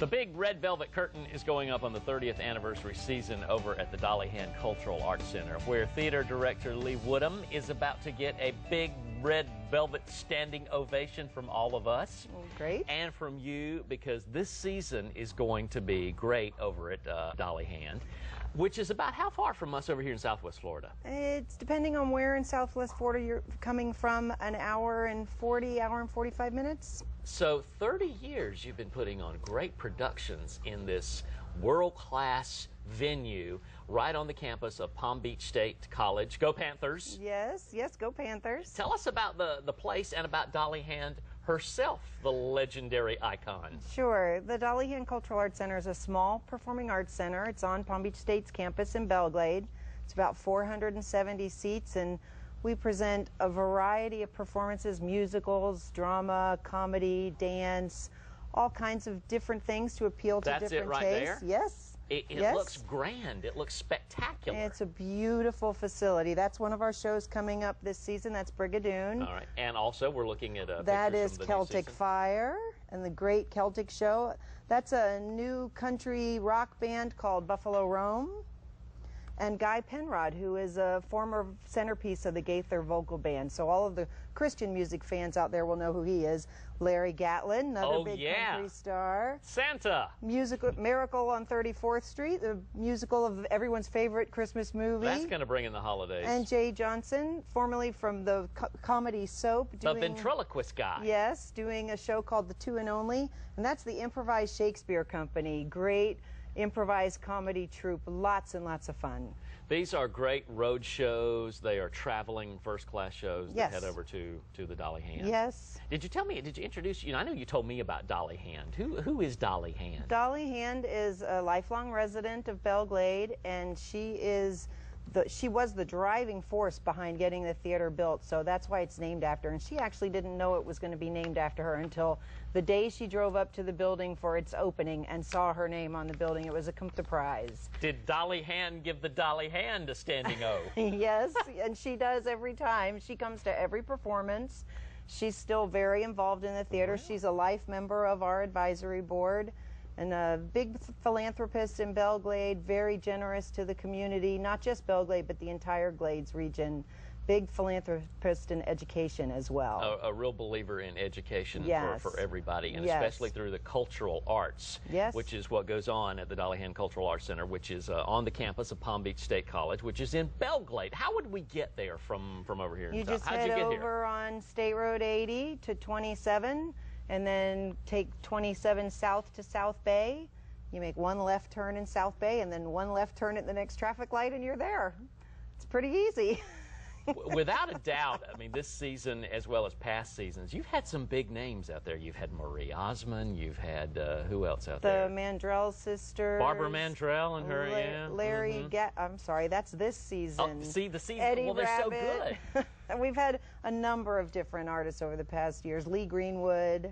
The big red velvet curtain is going up on the 30th anniversary season over at the Dolly Hand Cultural Arts Center, where theater director Lee Woodham is about to get a big red velvet standing ovation from all of us. Great. And from you, because this season is going to be great over at Dolly Hand, which is about how far from us over here in Southwest Florida? It's depending on where in Southwest Florida you're coming from, an hour and 45 minutes. So 30 years you've been putting on great productions in this world-class venue right on the campus of Palm Beach State College. Go Panthers! Yes, go Panthers. Tell us about the place and about Dolly Hand herself, the legendary icon. Sure. The Dolly Hand Cultural Arts Center is a small performing arts center. It's on Palm Beach State's campus in Belglade. It's about 470 seats, and we present a variety of performances, musicals, drama, comedy, dance, all kinds of different things to appeal to different tastes. That's it right there? Yes. It looks grand. It looks spectacular. It's a beautiful facility. That's one of our shows coming up this season. That's Brigadoon. All right. And also we're looking at that is from the Celtic Fire and the Great Celtic Show. That's a new country rock band called Buffalo Rome. And Guy Penrod, who is a former centerpiece of the Gaither Vocal Band. So all of the Christian music fans out there will know who he is. Larry Gatlin, another big country star. Santa. Musical Miracle on 34th Street, the musical of everyone's favorite Christmas movie. That's going to bring in the holidays. And Jay Johnson, formerly from the comedy Soap. The ventriloquist guy. Yes, doing a show called The Two and Only. And that's the Improvised Shakespeare Company. Great improvised comedy troupe, lots and lots of fun. These are great road shows. They are traveling first-class shows that head over to the Dolly Hand. Yes. Did you introduce, I know you told me about Dolly Hand. Who is Dolly Hand? Dolly Hand is a lifelong resident of Belglade, and she was the driving force behind getting the theater built, so that's why it's named after her. And she actually didn't know it was going to be named after her until the day she drove up to the building for its opening and saw her name on the building. It was a surprise. Did Dolly Hand give the Dolly Hand a standing O? Yes, and she does every time. She comes to every performance. She's still very involved in the theater. Really? She's a life member of our advisory board and a big philanthropist in Belglade, very generous to the community, not just Belglade, but the entire Glades region. Big philanthropist in education as well. A real believer in education for everybody, and especially through the cultural arts, which is what goes on at the Dolly Hand Cultural Arts Center, which is on the campus of Palm Beach State College, which is in Belglade. How would we get there from over here? You just head over on State Road 80 to 27, and then take 27 south to South Bay. You make one left turn in South Bay, and then one left turn at the next traffic light, and you're there. It's pretty easy. Without a doubt, I mean, this season as well as past seasons, you've had some big names out there. You've had Marie Osmond, you've had, who else out there? The Mandrell sisters. Barbara Mandrell and her, Larry, I'm sorry, that's this season. Oh, see, the season, Eddie well, they're Rabbit. so good. And we've had a number of different artists over the past years. Lee Greenwood.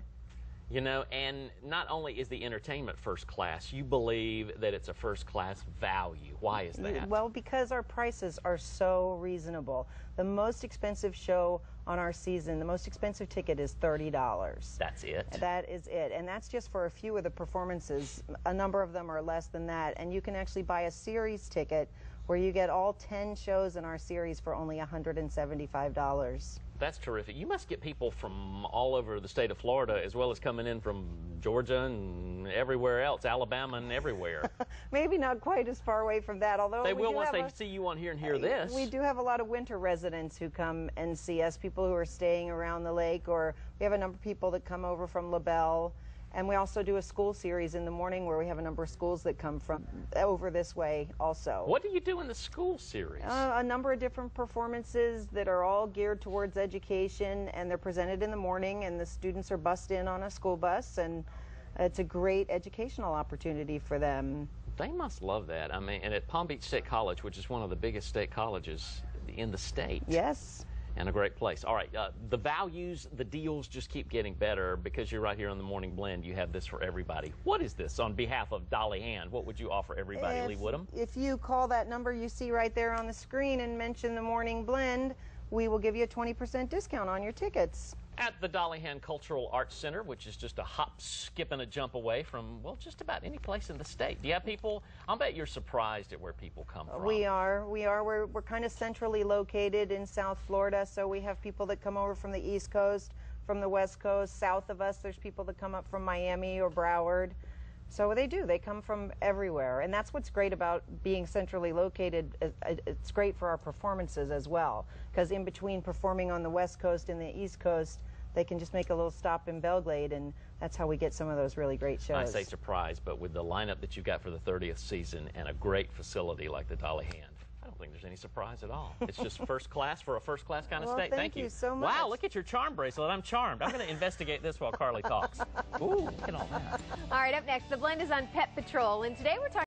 You know, and not only is the entertainment first class, you believe that it's a first class value. Why is that? Well, because our prices are so reasonable. The most expensive show on our season, the most expensive ticket is $30. That's it? That is it. And that's just for a few of the performances. A number of them are less than that. And you can actually buy a series ticket where you get all 10 shows in our series for only $175. That's terrific. You must get people from all over the state of Florida, as well as coming in from Georgia and everywhere else, Alabama and everywhere. Maybe not quite as far away from that, although they will once they see you on here and hear this. We do have a lot of winter residents who come and see us, people who are staying around the lake, or we have a number of people that come over from LaBelle. And we also do a school series in the morning where we have a number of schools that come from over this way also. What do you do in the school series? A number of different performances that are all geared towards education, and they're presented in the morning, and the students are bussed in on a school bus, and it's a great educational opportunity for them. They must love that. I mean, and at Palm Beach State College, which is one of the biggest state colleges in the state. Yes. And a great place. All right, the values, the deals just keep getting better because you're right here on the Morning Blend. You have this for everybody. What is this on behalf of Dolly Hand? What would you offer everybody, Lee Woodham? If you call that number you see right there on the screen and mention the Morning Blend, we will give you a 20% discount on your tickets. At the Dolly Cultural Arts Center, which is just a hop, skip, and a jump away from, well, just about any place in the state. Do you have people? I'll bet you're surprised at where people come from. We are. We're kind of centrally located in South Florida, so we have people that come over from the East Coast, from the West Coast. South of us, there's people that come up from Miami or Broward. So they do. They come from everywhere. And that's what's great about being centrally located. It's great for our performances as well, because in between performing on the West Coast and the East Coast, they can just make a little stop in Belglade, and that's how we get some of those really great shows. I say surprise, but with the lineup that you've got for the 30th season and a great facility like the Dolly Hand, I don't think there's any surprise at all. It's just first class for a first class kind of state. Thank you so much. Wow, look at your charm bracelet. I'm charmed. I'm going to investigate this while Carly talks. Ooh, look at all that. All right, up next, The Blend is on Pet Patrol, and today we're talking